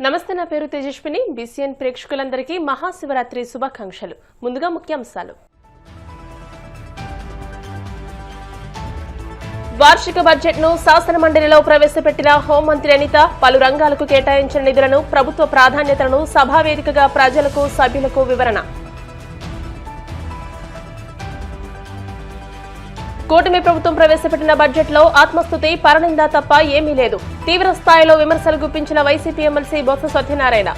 నమస్తే, నా పేరు తేజస్విని. బీసీఎన్ ప్రేక్షకులందరికీ మహాశివరాత్రి శుభాకాంక్షలు. ముందుగా ముఖ్యాంశాలు. వార్షిక బడ్జెట్ను శాసనమండలిలో ప్రవేశపెట్టిన హోంమంత్రి అనిత పలు రంగాలకు కేటాయించిన నిధులను, ప్రభుత్వ ప్రాధాన్యతలను సభావేదికగా ప్రజలకు, సభ్యులకు వివరణ. కూటమి ప్రభుత్వం ప్రవేశపెట్టిన బడ్జెట్లో ఆత్మస్తుతి, పరనింద తప్ప ఏమీ లేదు. తీవ్ర స్థాయిలో విమర్శలు గుప్పించిన వైసీపీ ఎమ్మెల్సీ బొత్స సత్యనారాయణ.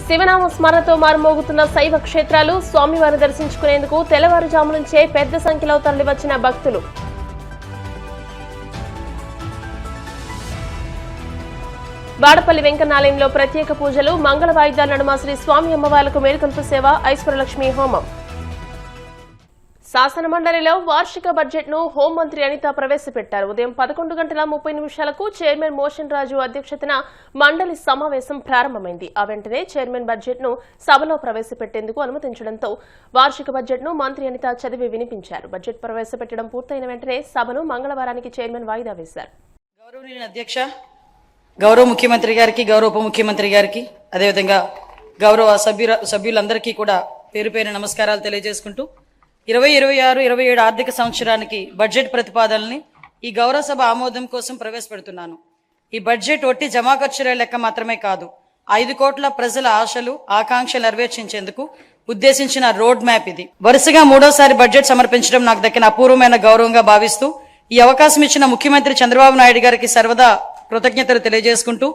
శివనామ స్మరణతో మారుమోగుతున్న శైవ క్షేత్రాలు. స్వామివారిని దర్శించుకునేందుకు తెల్లవారుజాము నుంచే పెద్ద సంఖ్యలో తరలివచ్చిన భక్తులు. వాడపల్లి వెంకన్నాలయంలో ప్రత్యేక పూజలు. మంగళ వాయిద్యాల నడుమ శ్రీ స్వామి అమ్మవార్లకు మేలుకొల్పు సేవ, ఐశ్వర్యలక్ష్మి హోమం. శాసనమండలిలో వార్షిక బడ్జెట్ను హోంమంత్రి అనిత ప్రవేశపెట్టారు. ఉదయం 11:30 చైర్మన్ మోషన్ రాజు అధ్యక్షతన మండలి సమావేశం ప్రారంభమైంది. ఆ వెంటనే చైర్మన్ బడ్జెట్ను సభలో ప్రవేశపెట్టేందుకు అనుమతించడంతో వార్షిక బడ్జెట్ను మంత్రి అనిత చదివి వినిపించారు. బడ్జెట్ ప్రవేశపెట్టడం పూర్తయిన వెంటనే సభను మంగళవారానికి చైర్మన్ వాయిదా వేశారు. గౌరవ ముఖ్యమంత్రి గారికి, గౌరవ ఉప ముఖ్యమంత్రి గారికి, అదేవిధంగా గౌరవ సభ్యులందరికీ కూడా పేరు పేరు నమస్కారాలు తెలియజేసుకుంటూ 2026-27 ఆర్థిక సంవత్సరానికి బడ్జెట్ ప్రతిపాదనల్ని ఈ గౌరవ సభ ఆమోదం కోసం ప్రవేశపెడుతున్నాను. ఈ బడ్జెట్ ఒట్టి జమా ఖర్చుల లెక్క మాత్రమే కాదు, 5 కోట్ల ప్రజల ఆశలు, ఆకాంక్షలు నెరవేర్చేందుకు ఉద్దేశించిన రోడ్ మ్యాప్ ఇది. వరుసగా 3వసారి బడ్జెట్ సమర్పించడం నాకు దక్కిన అపూర్వమైన గౌరవంగా భావిస్తూ ఈ అవకాశం ఇచ్చిన ముఖ్యమంత్రి చంద్రబాబు నాయుడు గారికి సర్వదా కృతజ్ఞతలు తెలియజేసుకుంటూ,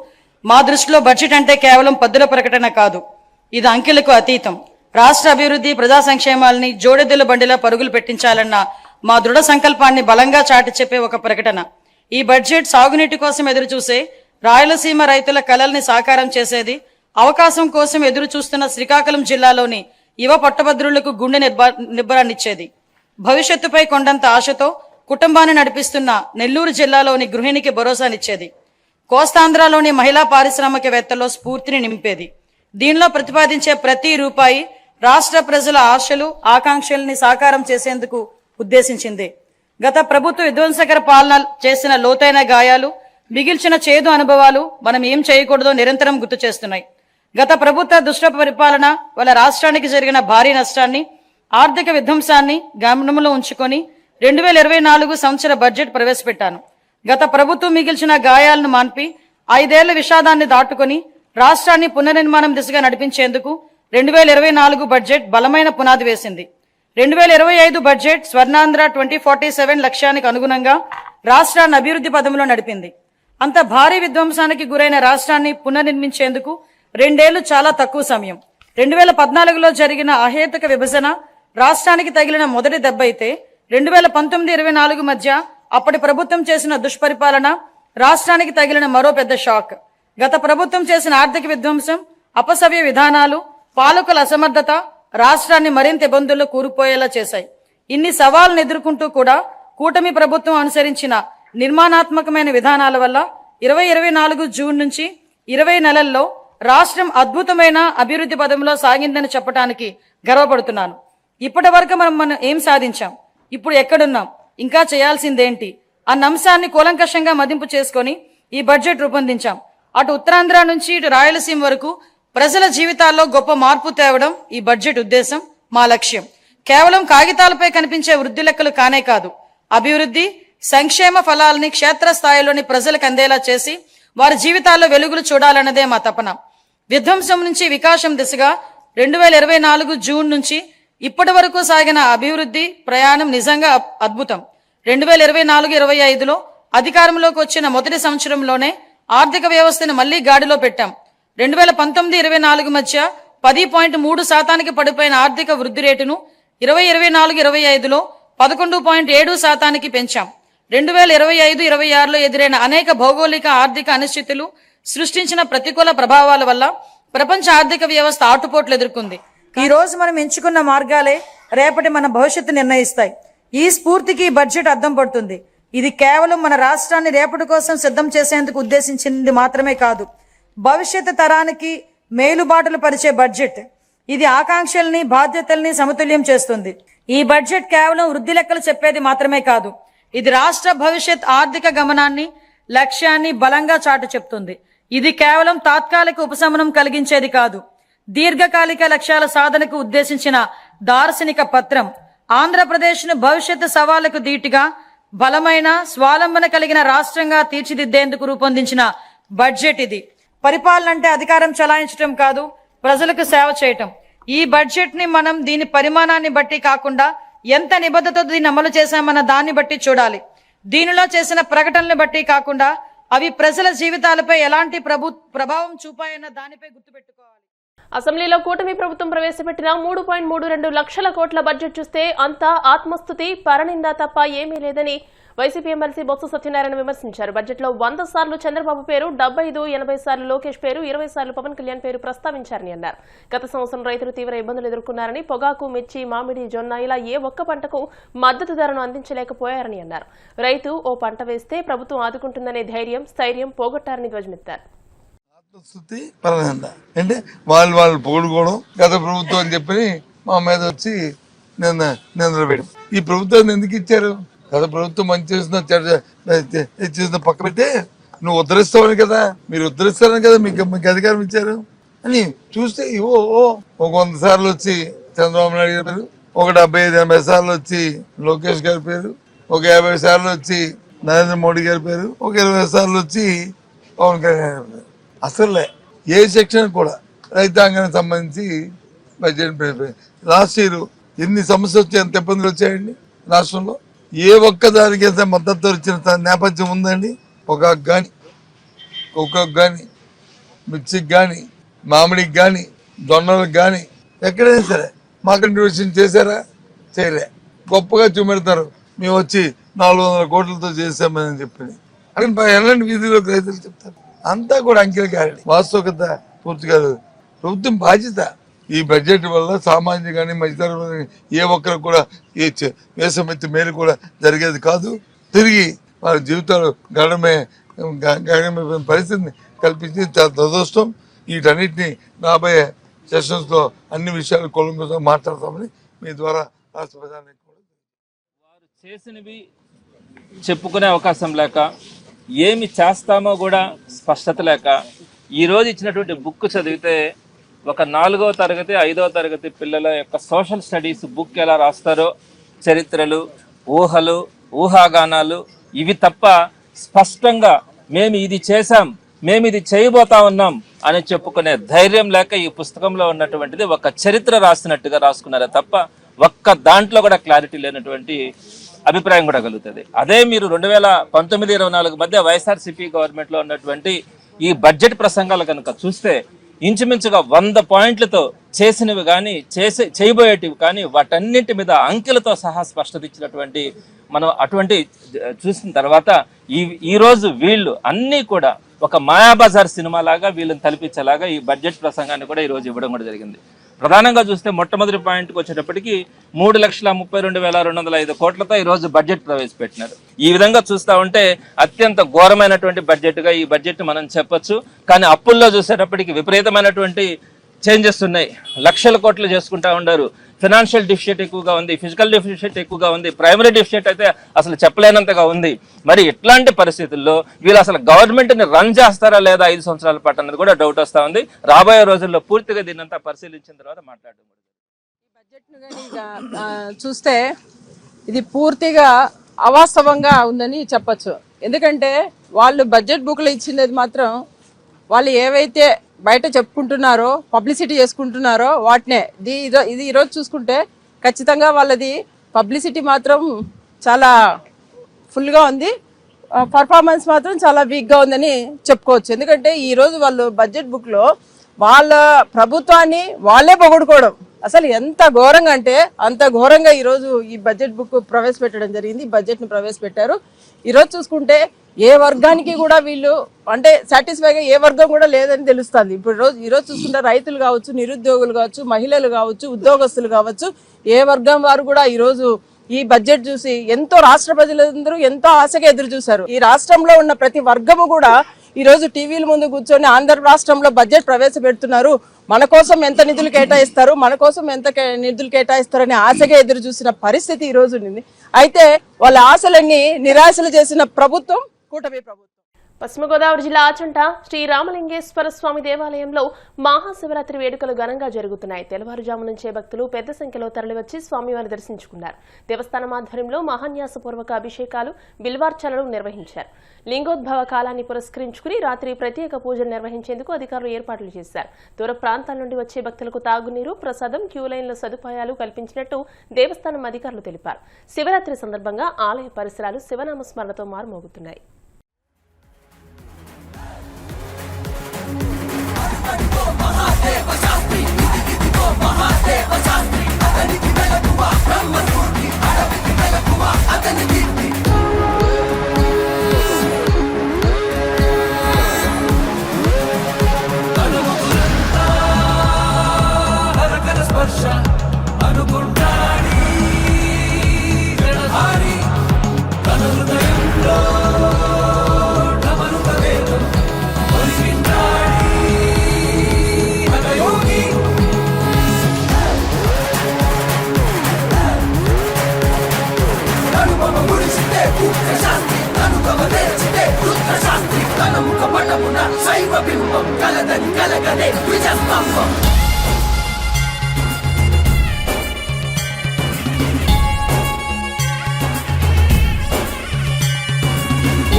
మా దృష్టిలో బడ్జెట్ అంటే కేవలం పద్దుల ప్రకటన కాదు, ఇది అంకెలకు అతీతం. రాష్ట్ర అభివృద్ధి, ప్రజా సంక్షేమాలని జోడెద్దుల బండిలా పరుగులు పెట్టించాలన్న మా దృఢ సంకల్పాన్ని బలంగా చాటి చెప్పే ఒక ప్రకటన. ఈ బడ్జెట్ సాగునీటి కోసం ఎదురు చూసే రాయలసీమ రైతుల కలల్ని సాకారం చేసేది. అవకాశం కోసం ఎదురు చూస్తున్న శ్రీకాకుళం జిల్లాలోని యువ పట్టభద్రులకు గుండె నిబ్బరాన్నిచ్చేది. భవిష్యత్తుపై కొండంత ఆశతో కుటుంబాన్ని నడిపిస్తున్న నెల్లూరు జిల్లాలోని గృహిణికి భరోసానిచ్చేది. కోస్తాంధ్రలోని మహిళా పారిశ్రామికవేత్తల్లో స్ఫూర్తిని నింపేది. దీనిలో ప్రతిపాదించే ప్రతి రూపాయి రాష్ట్ర ప్రజల ఆశలు, ఆకాంక్షల్ని సాకారం చేసేందుకు ఉద్దేశించింది. గత ప్రభుత్వ విధ్వంసకర పాలన చేసిన లోతైన గాయాలు, మిగిల్చిన చేదు అనుభవాలు మనం ఏం చేయకూడదో నిరంతరం గుర్తు చేస్తున్నాయి. గత ప్రభుత్వ దుష్ట పరిపాలన వల్ల రాష్ట్రానికి జరిగిన భారీ నష్టాన్ని, ఆర్థిక విధ్వంసాన్ని గమనంలో ఉంచుకొని 2024 సంవత్సర బడ్జెట్ ప్రవేశపెట్టాను. గత ప్రభుత్వం మిగిల్చిన గాయాలను మాన్పి 5 ఏళ్ల విషాదాన్ని దాటుకుని రాష్ట్రాన్ని పునర్నిర్మాణం దిశగా నడిపించేందుకు 2024 బడ్జెట్ బలమైన పునాది వేసింది. 2025 బడ్జెట్ స్వర్ణాంధ్ర 2047 లక్ష్యానికి అనుగుణంగా రాష్ట్రాన్ని అభివృద్ధి పదంలో నడిపింది. అంత భారీ విధ్వంసానికి గురైన రాష్ట్రాన్ని పునర్నిర్మించేందుకు 2 ఏళ్లు చాలా తక్కువ సమయం. 2014లో జరిగిన అహేతుక విభజన రాష్ట్రానికి తగిలిన మొదటి దెబ్బ అయితే 2019-24 మధ్య అప్పటి ప్రభుత్వం చేసిన దుష్పరిపాలన రాష్ట్రానికి తగిలిన మరో పెద్ద షాక్. గత ప్రభుత్వం చేసిన ఆర్థిక విధ్వంసం, అపసవ్య విధానాలు, పాలకుల అసమర్థత రాష్ట్రాన్ని మరింత ఇబ్బందుల్లో కూరుకుపోయేలా చేశాయి. ఇన్ని సవాళ్లను ఎదుర్కొంటూ కూడా కూటమి ప్రభుత్వం అనుసరించిన నిర్మాణాత్మకమైన విధానాల వల్ల 2024 జూన్ నుంచి 20 నెలల్లో రాష్ట్రం అద్భుతమైన అభివృద్ధి పదంలో సాగిందని చెప్పడానికి గర్వపడుతున్నాను. ఇప్పటి వరకు మనం ఏం సాధించాం, ఇప్పుడు ఎక్కడున్నాం, ఇంకా చేయాల్సిందేంటి అన్న అంశాన్ని కూలంకషంగా మదింపు చేసుకొని ఈ బడ్జెట్ రూపొందించాం. అటు ఉత్తరాంధ్ర నుంచి ఇటు రాయలసీమ వరకు ప్రజల జీవితాల్లో గొప్ప మార్పు తేవడం ఈ బడ్జెట్ ఉద్దేశం, మా లక్ష్యం. కేవలం కాగితాలపై కనిపించే వృద్ధి లెక్కలు కానే కాదు, అభివృద్ధి, సంక్షేమ ఫలాలని క్షేత్రస్థాయిలోని ప్రజలకు అందేలా చేసి వారి జీవితాల్లో వెలుగులు చూడాలన్నదే మా తపన. విధ్వంసం నుంచి వికాసం దిశగా 2024 జూన్ నుంచి ఇప్పటి వరకు సాగిన అభివృద్ధి ప్రయాణం నిజంగా అద్భుతం. 2024-25లో అధికారంలోకి వచ్చిన మొదటి సంవత్సరంలోనే ఆర్థిక వ్యవస్థను మళ్లీ గాడిలో పెట్టాం. 2019-24 మధ్య 10.3% పడిపోయిన ఆర్థిక వృద్ధి రేటును 2024-25లో 11.7% పెంచాం. 2025-26లో ఎదురైన అనేక భౌగోళిక ఆర్థిక అనిశ్చితులు సృష్టించిన ప్రతికూల ప్రభావాల వల్ల ప్రపంచ ఆర్థిక వ్యవస్థ ఆటుపోట్లు ఎదుర్కొంది. ఈ రోజు మనం ఎంచుకున్న మార్గాలే రేపటి మన భవిష్యత్తు నిర్ణయిస్తాయి. ఈ స్ఫూర్తికి బడ్జెట్ అద్దం పడుతుంది. ఇది కేవలం మన రాష్ట్రాన్ని రేపటి కోసం సిద్ధం చేసేందుకు ఉద్దేశించింది మాత్రమే కాదు, భవిష్యత్తు తరానికి మేలుబాటులు పరిచే బడ్జెట్. ఇది ఆకాంక్షల్ని, బాధ్యతల్ని సమతుల్యం చేస్తుంది. ఈ బడ్జెట్ కేవలం వృద్ధి లెక్కలు చెప్పేది మాత్రమే కాదు, ఇది రాష్ట్ర భవిష్యత్ ఆర్థిక గమనాన్ని లక్ష్యాన్ని బలంగా చాటు చెప్తుంది. ఇది కేవలం తాత్కాలిక ఉపశమనం కలిగించేది కాదు, దీర్ఘకాలిక లక్ష్యాల సాధనకు ఉద్దేశించిన దార్శనిక పత్రం. ఆంధ్రప్రదేశ్ను భవిష్యత్తు సవాళ్లకు ధీటుగా బలమైన స్వాలంబన కలిగిన రాష్ట్రంగా తీర్చిదిద్దేందుకు రూపొందించిన బడ్జెట్ ఇది. పరిపాలన అంటే అధికారం చలాయించడం కాదు, ప్రజలకు సేవ చేయటం. ఈ బడ్జెట్ ని మనం దీని పరిమాణాన్ని బట్టి కాకుండా ఎంత నిబద్ధతతో దీన్ని అమలు చేశామన్న దాన్ని బట్టి చూడాలి. దీనిలో చేసిన ప్రకటనలు బట్టి కాకుండా అవి ప్రజల జీవితాలపై ఎలాంటి ప్రభావం చూపాయన్న దానిపై గుర్తుపెట్టుకోవాలి. అసెంబ్లీలో కూటమి ప్రభుత్వం ప్రవేశపెట్టిన 3.32 లక్షల కోట్ల బడ్జెట్ చూస్తే అంతా ఆత్మస్తుతి, పరనింద తప్ప ఏమీ లేదని వైసీపీ ఎమ్మెల్సీ బొత్స సత్యనారాయణ విమర్శించారు. బడ్జెట్లో 100 సార్లు చంద్రబాబు పేరు, 75-80 సార్లు లోకేష్ పేరు, 20 సార్లు పవన్ కళ్యాణ్ పేరు ప్రస్తావించారని అన్నారు. గత సంవత్సరం రైతులు తీవ్ర ఇబ్బందులు ఎదుర్కొన్నారని, పొగాకు, మిర్చి, మామిడి, జొన్న ఇలా ఏ ఒక్క పంటకు మద్దతు ధరను అందించలేకపోయారని అన్నారు. రైతు ఓ పంట వేస్తే ప్రభుత్వం ఆదుకుంటుందనే ధైర్యం, స్థైర్యం పోగొట్టారని ధ్వజమెత్తారు. ఆత్మస్తుతి పరనింద అంటే వాళ్ళు పొగుడుకోవడం, గత ప్రభుత్వం అని చెప్పి మా మీద వచ్చి నిందలు. ఈ ప్రభుత్వాన్ని ఎందుకు ఇచ్చారు? గత ప్రభుత్వం మంచి చేసిన పక్క పెట్టి నువ్వు ఉద్ధరిస్తావని కదా, మీరు ఉద్ధరిస్తారని కదా మీకు అధికారం ఇచ్చారు అని చూస్తే ఒక 100 సార్లు వచ్చి చంద్రబాబు నాయుడు గారి పేరు, ఒక 75-80 సార్లు వచ్చి లోకేష్ గారి పేరు, ఒక 50 సార్లు వచ్చి నరేంద్ర మోడీ గారి పేరు, ఒక 20 సార్లు వచ్చి పవన్ కళ్యాణ్ గారి పేరు. అసలే ఏ సెక్షన్ కూడా రైతాంగానికి సంబంధించి బడ్జెట్ లాస్ట్ ఇయర్ ఎన్ని సమస్యలు వచ్చాయి, ఎంత ఇబ్బందులు వచ్చాయండి రాష్ట్రంలో. ఏ ఒక్క దానికి మద్దతు ఇచ్చిన నేపథ్యం ఉందండి? పొగాకు కానీ, కోకోకు కానీ, మిర్చికి కానీ, మామిడికి కానీ, జొన్నలకు కానీ ఎక్కడైనా సరే మా కంట్రిబ్యూషన్ చేశారా? చేయలే. గొప్పగా చూపెడతారు మేము వచ్చి 400 కోట్లతో చేసామని చెప్పి. అక్కడ ఎలాంటి వీధిలోకి రైతులు చెప్తారు? అంతా కూడా అంకెల గారడి, వాస్తవికత పూర్తిగా ప్రభుత్వం బాధ్యత. ఈ బడ్జెట్ వల్ల సామాన్య కానీ మధ్యతరగతి ఏ ఒక్కరికి కూడా ఏ వేసమెత్తి మేలు కూడా జరిగేది కాదు. తిరిగి వారి జీవితాలు గడమే పరిస్థితిని కల్పించి చాలా దురదృష్టం. వీటన్నిటిని రాబోయే సెషన్స్లో అన్ని విషయాలు కొలంగా మాట్లాడతామని మీ ద్వారా రాష్ట్ర ప్రధానికి వారు చేసినవి చెప్పుకునే అవకాశం లేక, ఏమి చేస్తామో కూడా స్పష్టత లేక, ఈరోజు ఇచ్చినటువంటి బుక్ చదివితే ఒక 4వ తరగతి 5వ తరగతి పిల్లల యొక్క సోషల్ స్టడీస్ బుక్ ఎలా రాస్తారో, చరిత్రలు, ఊహలు, ఊహాగానాలు ఇవి తప్ప స్పష్టంగా మేము ఇది చేశాం, మేము ఇది చేయబోతా ఉన్నాం అని చెప్పుకునే ధైర్యం లేక ఈ పుస్తకంలో ఉన్నటువంటిది ఒక చరిత్ర రాసినట్టుగా రాసుకున్నారే తప్ప ఒక్క దాంట్లో కూడా క్లారిటీ లేనటువంటి అభిప్రాయం కూడా కలుగుతుంది. అదే మీరు 2019-24 మధ్య వైఎస్ఆర్సీపీ గవర్నమెంట్లో ఉన్నటువంటి ఈ బడ్జెట్ ప్రసంగాలు కనుక చూస్తే ఇంచుమించుగా 100 పాయింట్లతో చేసినవి కానీ చేయబోయేటివి కానీ వాటన్నింటి మీద అంకెలతో సహా స్పష్టత ఇచ్చినటువంటి మనం అటువంటి చూసిన తర్వాత ఈ రోజు వీళ్ళు అన్నీ కూడా ఒక మాయాబజార్ సినిమా లాగా వీళ్ళని తలపించేలాగా ఈ బడ్జెట్ ప్రసంగాన్ని కూడా ఈరోజు ఇవ్వడం కూడా జరిగింది. ప్రధానంగా చూస్తే మొట్టమొదటి పాయింట్కి వచ్చేటప్పటికి 3,32,205 కోట్లతో ఈరోజు బడ్జెట్ ప్రవేశపెట్టినారు. ఈ విధంగా చూస్తూ ఉంటే అత్యంత ఘోరమైనటువంటి బడ్జెట్గా ఈ బడ్జెట్ మనం చెప్పొచ్చు. కానీ అప్పుల్లో చూసేటప్పటికి విపరీతమైనటువంటి చేంజెస్ ఉన్నాయి. లక్షల కోట్లు చేసుకుంటా ఉన్నారు. ఫినాన్షియల్ డిఫిషిట్ ఎక్కువగా ఉంది, ఫిజికల్ డిఫిషిట్ ఎక్కువగా ఉంది, ప్రైమరీ డిఫిషిట్ అయితే అసలు చెప్పలేనంతగా ఉంది. మరి ఇట్లాంటి పరిస్థితుల్లో వీళ్ళు అసలు గవర్నమెంట్ని రన్ చేస్తారా లేదా 5 సంవత్సరాల పాటు అన్నది కూడా డౌట్ వస్తూ ఉంది. రాబోయే రోజుల్లో పూర్తిగా దీన్నంతా పరిశీలించిన తర్వాత మాట్లాడడం. ఈ బడ్జెట్ను చూస్తే ఇది పూర్తిగా అవాస్తవంగా ఉందని చెప్పచ్చు. ఎందుకంటే వాళ్ళు బడ్జెట్ బుక్లు ఇచ్చినది మాత్రం వాళ్ళు ఏవైతే బయట చెప్పుకుంటున్నారో, పబ్లిసిటీ చేసుకుంటున్నారో వాటినే. ఇది ఈరోజు చూసుకుంటే ఖచ్చితంగా వాళ్ళది పబ్లిసిటీ మాత్రం చాలా ఫుల్గా ఉంది, పర్ఫార్మెన్స్ మాత్రం చాలా వీక్గా ఉందని చెప్పుకోవచ్చు. ఎందుకంటే ఈరోజు వాళ్ళు బడ్జెట్ బుక్లో వాళ్ళ ప్రభుత్వాన్ని వాళ్ళే పొగడుకోవడం అసలు ఎంత ఘోరంగా అంటే అంత ఘోరంగా ఈరోజు ఈ బడ్జెట్ బుక్ ప్రవేశపెట్టడం జరిగింది. ఈ బడ్జెట్ను ప్రవేశపెట్టారు. ఈరోజు చూసుకుంటే ఏ వర్గానికి కూడా వీళ్ళు అంటే సాటిస్ఫైగా ఏ వర్గం కూడా లేదని తెలుస్తుంది. ఇప్పుడు ఈరోజు చూసుకుంటే రైతులు కావచ్చు, నిరుద్యోగులు కావచ్చు, మహిళలు కావచ్చు, ఉద్యోగస్తులు కావచ్చు, ఏ వర్గం వారు కూడా ఈరోజు ఈ బడ్జెట్ చూసి ఎంతో రాష్ట్ర ప్రజలందరూ ఎంతో ఆశగా ఎదురు చూశారు. ఈ రాష్ట్రంలో ఉన్న ప్రతి వర్గము కూడా ఈరోజు టీవీల ముందు కూర్చొని ఆంధ్ర రాష్ట్రంలో బడ్జెట్ ప్రవేశపెడుతున్నారు, మన కోసం ఎంత నిధులు కేటాయిస్తారు, మన కోసం ఎంత నిధులు కేటాయిస్తారని ఆశగా ఎదురు చూసిన పరిస్థితి ఈ రోజు ఉంది. అయితే వాళ్ళ ఆశలన్నీ నిరాశలు చేసిన ప్రభుత్వం కూటమి ప్రభుత్వం. పశ్చిమ గోదావరి జిల్లా ఆచంట శ్రీ రామలింగేశ్వర స్వామి దేవాలయంలో మహాశివరాత్రి వేడుకలు ఘనంగా జరుగుతున్నాయి. తెల్లవారుజాము నుంచే భక్తులు పెద్ద సంఖ్యలో తరలివచ్చి స్వామివారిని దర్శించుకున్నారు. దేవస్థానం ఆధ్వర్యంలో మహాన్యాసపూర్వక అభిషేకాలు, బిల్వార్చనలు నిర్వహించారు. లింగోద్భవ కాలాన్ని పురస్కరించుకుని రాత్రి ప్రత్యేక పూజలు నిర్వహించేందుకు అధికారులు ఏర్పాట్లు చేశారు. దూర ప్రాంతాల నుండి వచ్చే భక్తులకు తాగునీరు, ప్రసాదం, క్యూలైన్ల సదుపాయాలు కల్పించినట్టు దేవస్థానం అధికారులు తెలిపారు. శివరాత్రి సందర్భంగా ఆలయ పరిసరాలు శివనామస్మరణతో మారుమోగుతున్నాయి.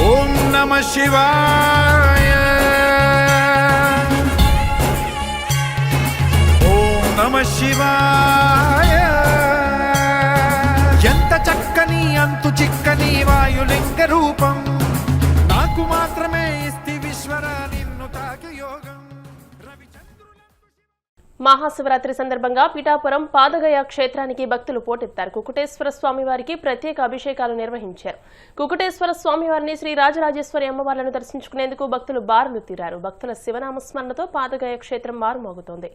ఓం నమః శివాయ ఓం నమః శివాయ ఎంత చక్కని అంతు చిక్కని వాయులింగ రూపం నాకు మాత్రమే ఇస్తి విశ్వర నిన్ను తాకి యోగం మహాశివరాత్రి సందర్భంగా పిఠాపురం పాదగయ క్షేత్రానికి భక్తులు పోటెత్తారు. కుకుటేశ్వర స్వామి వారికి ప్రత్యేక అభిషేకాలు నిర్వహించారు. కుకుటేశ్వర స్వామి వారిని శ్రీ రాజరాజేశ్వరి అమ్మవార్లను దర్శించుకునేందుకు భక్తులు బారులు తీరారు. భక్తుల శివనామస్మరణతో పాదగయ క్షేత్రం మారుమోగుతోంది.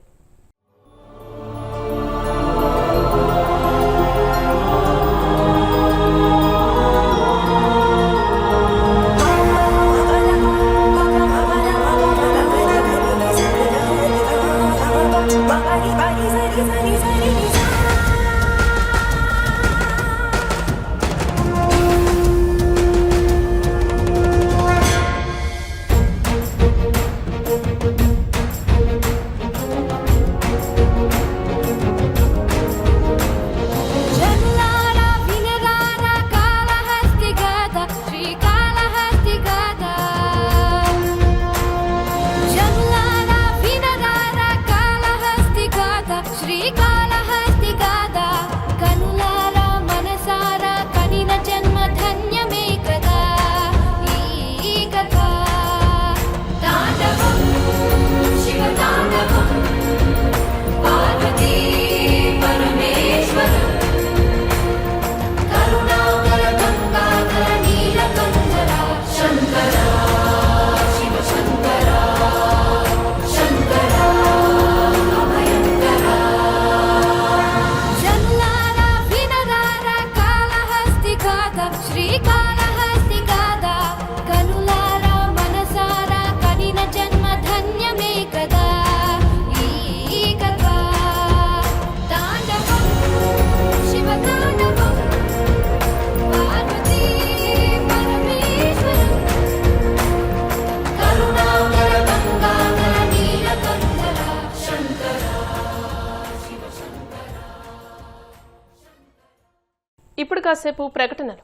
ఇప్పుడు కాసేపు ప్రకటనలు.